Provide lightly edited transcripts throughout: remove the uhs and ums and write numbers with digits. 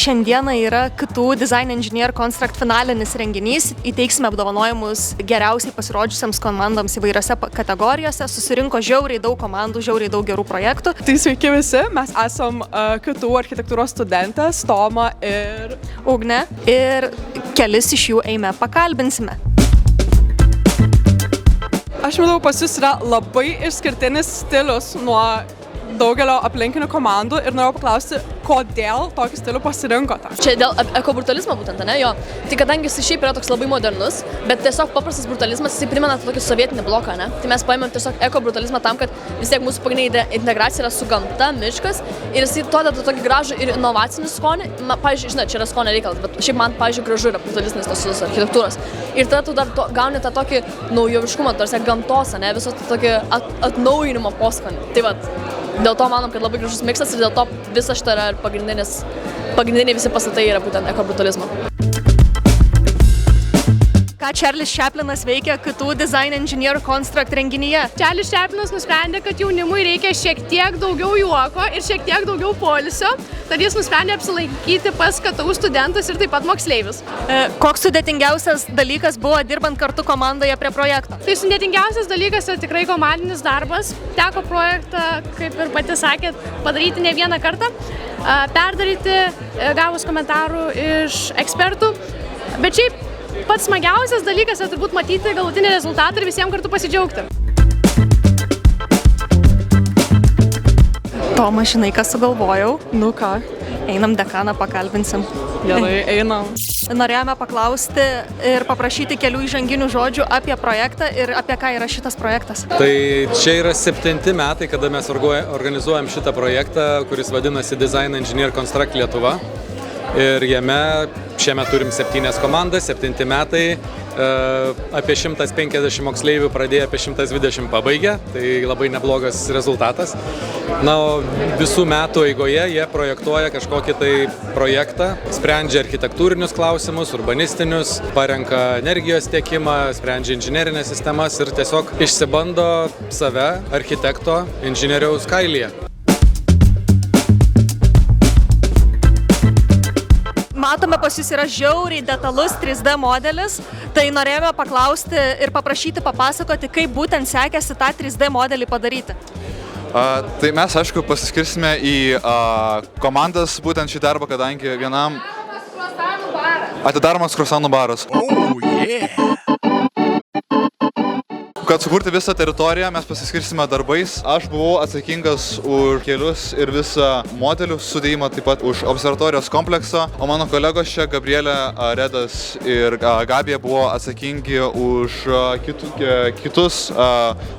Šiandieną yra KTU Design Engineer Construct finalinis renginys. Įteiksime apdovanojimus geriausiai pasirodžiusiams komandoms įvairiose kategorijose. Susirinko žiauriai daug komandų, žiauriai daug gerų projektų. Tai sveiki visi, mes esam KTU architektūros studentės, Toma ir Ugnė. Ir kelis iš jų eime pakalbinsime. Aš manau, pas jūs yra labai išskirtinis stilius nuo daugelio aplinkinių komandų ir norėjau paklausti, kodėl tokį stilių pasirinkote? Čia dėl ekobrutalizmo būtent, ne? Jo. Tai kadangi jis šiaip yra toks labai modernus, bet tiesiog paprastas brutalizmas, jis primena tokį sovietinį bloką, ne? Tai mes paėmėm tiesiog ekobrutalizmą tam, kad vis tiek mūsų pagrindinė integracija yra su gamta, miškas ir jis duoda tokį gražų ir inovacinį skonį. Pavyzdžiui, žinai, čia yra skonio reikalas, bet šiaip man, pavyzdžiui, gražu yra brutalistinis tos architektūros. Ir tada tu dar gauni tą tokį naujoviškumą, tarsi gamtos, ne? Viso tokį atnaujinimo poskonį. Tai vat, dėl to manom, kad labai gražus miksas ir dėl to visa šita yra pagrindiniai visi pastatai yra būtent ekobrutalizmo. Ką Čarlis Čaplinas veikia KTU Design Engineer Construct renginyje? Čarlis Čaplinas nusprendė, kad jaunimui reikia šiek tiek daugiau juoko ir šiek tiek daugiau poilsio, tad jis nusprendė apsilankyti pas KTU studentus ir taip pat moksleivius. Koks sudėtingiausias dalykas buvo dirbant kartu komandoje prie projekto? Tai sudėtingiausias dalykas yra tikrai komandinis darbas. Teko projektą, kaip ir pati sakėt, padaryti ne vieną kartą, perdaryti, gavus komentarų iš ekspertų, bet šiaip pats smagiausias dalykas yra turbūt matyti galutinį rezultatą ir visiems kartu pasidžiaugti. Toma, žinai, ką sugalvojau? Nu ką? Einam dekaną pakalbinsim. Gerai, einam. Norėjome paklausti ir paprašyti kelių įžanginių žodžių apie projektą ir apie ką yra šitas projektas. Tai čia yra 7 metai, kada mes organizuojam šitą projektą, kuris vadinasi Design Engineer Construct Lietuva. Ir jame šiemet turim 7 komandas, 7 metai, apie 150 moksleivių pradėjo, apie 120 pabaigė, tai labai neblogas rezultatas. Na, o visų metų eigoje jie projektuoja kažkokį tai projektą, sprendžia architektūrinius klausimus, urbanistinius, parenka energijos tiekimą, sprendžia inžinerinės sistemas ir tiesiog išsibando save architekto inžinieriaus kailyje. Matome, pas jūs yra žiauriai detalus 3D modelis, tai norėjome paklausti ir paprašyti papasakoti, kaip būtent sekėsi tą 3D modelį padaryti. Tai mes, aišku, pasiskirsime į komandas būtent šį darbą, kadangi vienam atidaromas kruasanų baras. Oh, yeah! Kad sukurti visą teritoriją, mes pasiskirsime darbais. Aš buvau atsakingas už kelius ir visą modelių sudėjimą, taip pat už observatorijos kompleksą, o mano kolegos čia, Gabrielė, Redas ir Gabija, buvo atsakingi už kitus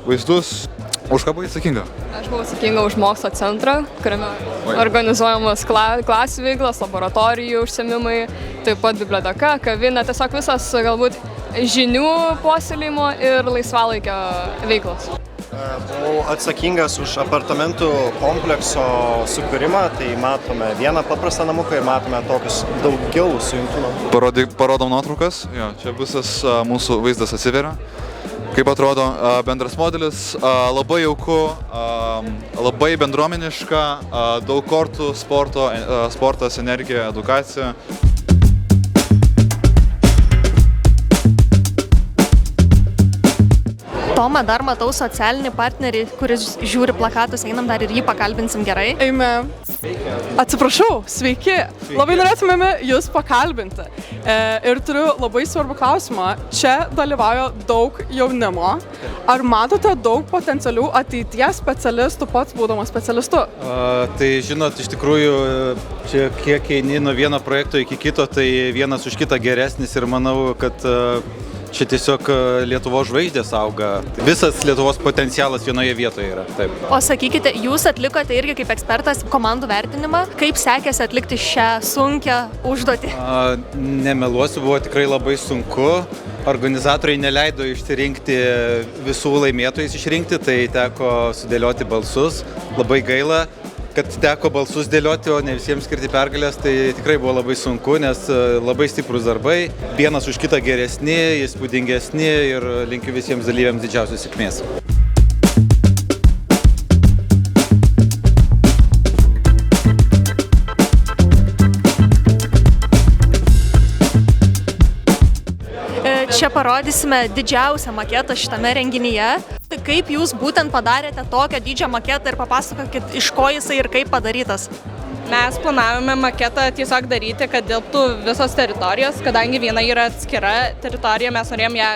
vaizdus. Už ką buvai atsakinga? Aš buvau atsakinga už mokslo centrą, kuriame organizuojamas klasių veiklos, laboratorijų užsiėmimai, taip pat biblioteka, kavinė, tiesiog visas galbūt žinių puoselėjimo ir laisvalaikio veiklos. Buvau atsakingas už apartamentų komplekso sukūrimą, tai matome vieną paprastą namuką ir matome tokius daugiau sujungtų namų. Parodom nuotraukas, jo, čia visas mūsų vaizdas atsiveria. Kaip atrodo bendras modelis, labai jauku, labai bendruomeniška, daug kortų, sportas, energija, edukacija. Toma, dar matau socialinį partnerį, kuris žiūri plakatus, einam dar ir jį pakalbinsim gerai. Eime. Atsiprašau, sveiki. Labai norėtumėme jūs pakalbinti. Ir turiu labai svarbų klausimą. Čia dalyvauja daug jaunimo. Ar matote daug potencialių ateities specialistų, pats būdamas specialistu? Tai žinot, iš tikrųjų, čia kiek eini nuo vieno projekto iki kito, tai vienas už kitą geresnis ir manau, kad čia tiesiog Lietuvos žvaigždės auga. Visas Lietuvos potencialas vienoje vietoje yra. Taip. O sakykite, jūs atlikote irgi kaip ekspertas komandų vertinimą. Kaip sekėsi atlikti šią sunkią užduotį? Nemeluosiu, buvo tikrai labai sunku. Organizatoriai neleido išsirinkti visų laimėtojus išrinkti, tai teko sudėlioti balsus. Labai gaila, kad teko balsus dėlioti, o ne visiems skirti pergalės, tai tikrai buvo labai sunku, nes labai stiprus darbai, vienas už kitą geresni, įspūdingesni ir linkiu visiems dalyviams didžiausios sėkmės. Čia parodysime didžiausią maketą šitame renginyje. Tai kaip jūs būtent padarėte tokio dydžio maketą ir papasakokit, iš ko jisai ir kaip padarytas? Mes planavome maketą tiesiog daryti, kad dirbtų visos teritorijos, kadangi viena yra atskira teritorija, mes norėjom ją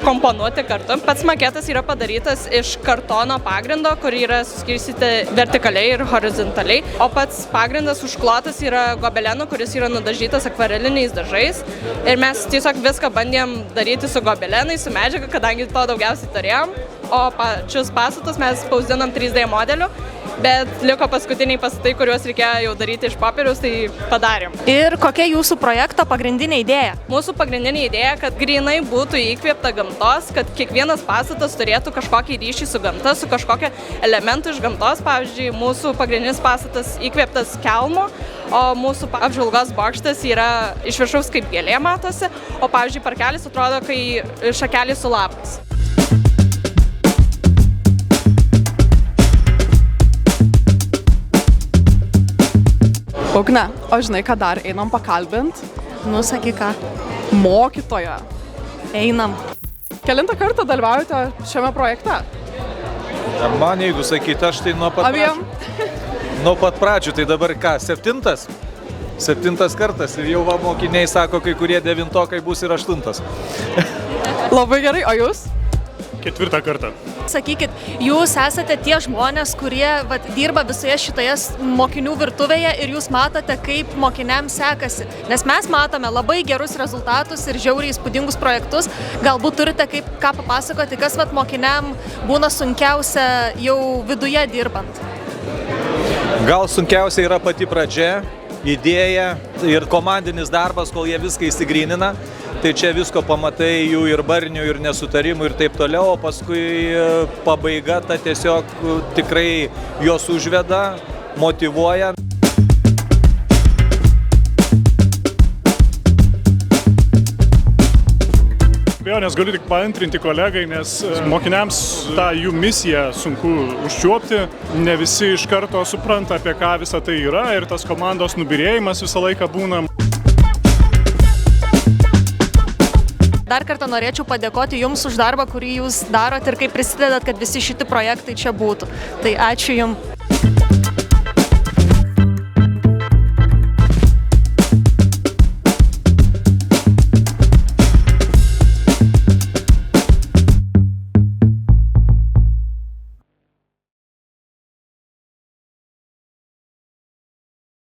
komponuoti kartu. Pats maketas yra padarytas iš kartono pagrindo, kur yra suskirstyti vertikaliai ir horizontaliai, o pats pagrindas užklotas yra gobelenu, kuris yra nudažytas akvareliniais dažais. Ir mes tiesiog viską bandėm daryti su gobelenais, su medžiaga, kadangi to daugiausiai turėjom, o pačius pastatus mes spausdinom 3D modeliu. Bet liko paskutiniai pastatai, kuriuos reikėjo jau daryti iš popieriaus, tai padarėm. Ir kokia jūsų projekto pagrindinė idėja? Mūsų pagrindinė idėja, kad grinai būtų įkvėpta gamtos, kad kiekvienas pastatas turėtų kažkokį ryšį su gamta, su kažkokia elementu iš gamtos. Pavyzdžiui, mūsų pagrindinis pastatas įkvėptas kelmo, o mūsų apžvalgos bokštas yra iš viršaus kaip gėlė matosi, o pavyzdžiui, parkelis atrodo kai šakelis su lapais. Ugne, o žinai, ką dar einam pakalbint? Nu, sakyk ką. Mokytoja. Einam. Kelintą kartą dalyvaujate šiame projekte? Man, jeigu sakyti, aš tai nuo pat pradžių, tai dabar ką, 7 kartas ir jau va mokiniai sako, kai kurie 9-okai bus ir 8. Labai gerai, o jūs? 4 kartą. Sakykit, jūs esate tie žmonės, kurie dirba visoje šitoje mokinių virtuvėje ir jūs matote, kaip mokiniams sekasi. Nes mes matome labai gerus rezultatus ir žiauriai įspūdingus projektus. Galbūt turite ką papasakoti, kas mokiniam būna sunkiausia jau viduje dirbant? Gal sunkiausia yra pati pradžia, idėja ir komandinis darbas, kol jie viską įsigrynina. Tai čia visko pamatai jų ir barnių, ir nesutarimų ir taip toliau, o paskui pabaiga ta tiesiog tikrai juos užveda, motyvuoja. Nes galiu tik paantrinti kolegai, nes mokiniams tą jų misiją sunku užčiuopti. Ne visi iš karto supranta, apie ką visa tai yra ir tas komandos nubyrėjimas visą laiką būna. Dar kartą norėčiau padėkoti Jums už darbą, kurį Jūs darot ir kaip prisidedat, kad visi šiti projektai čia būtų. Tai ačiū Jums.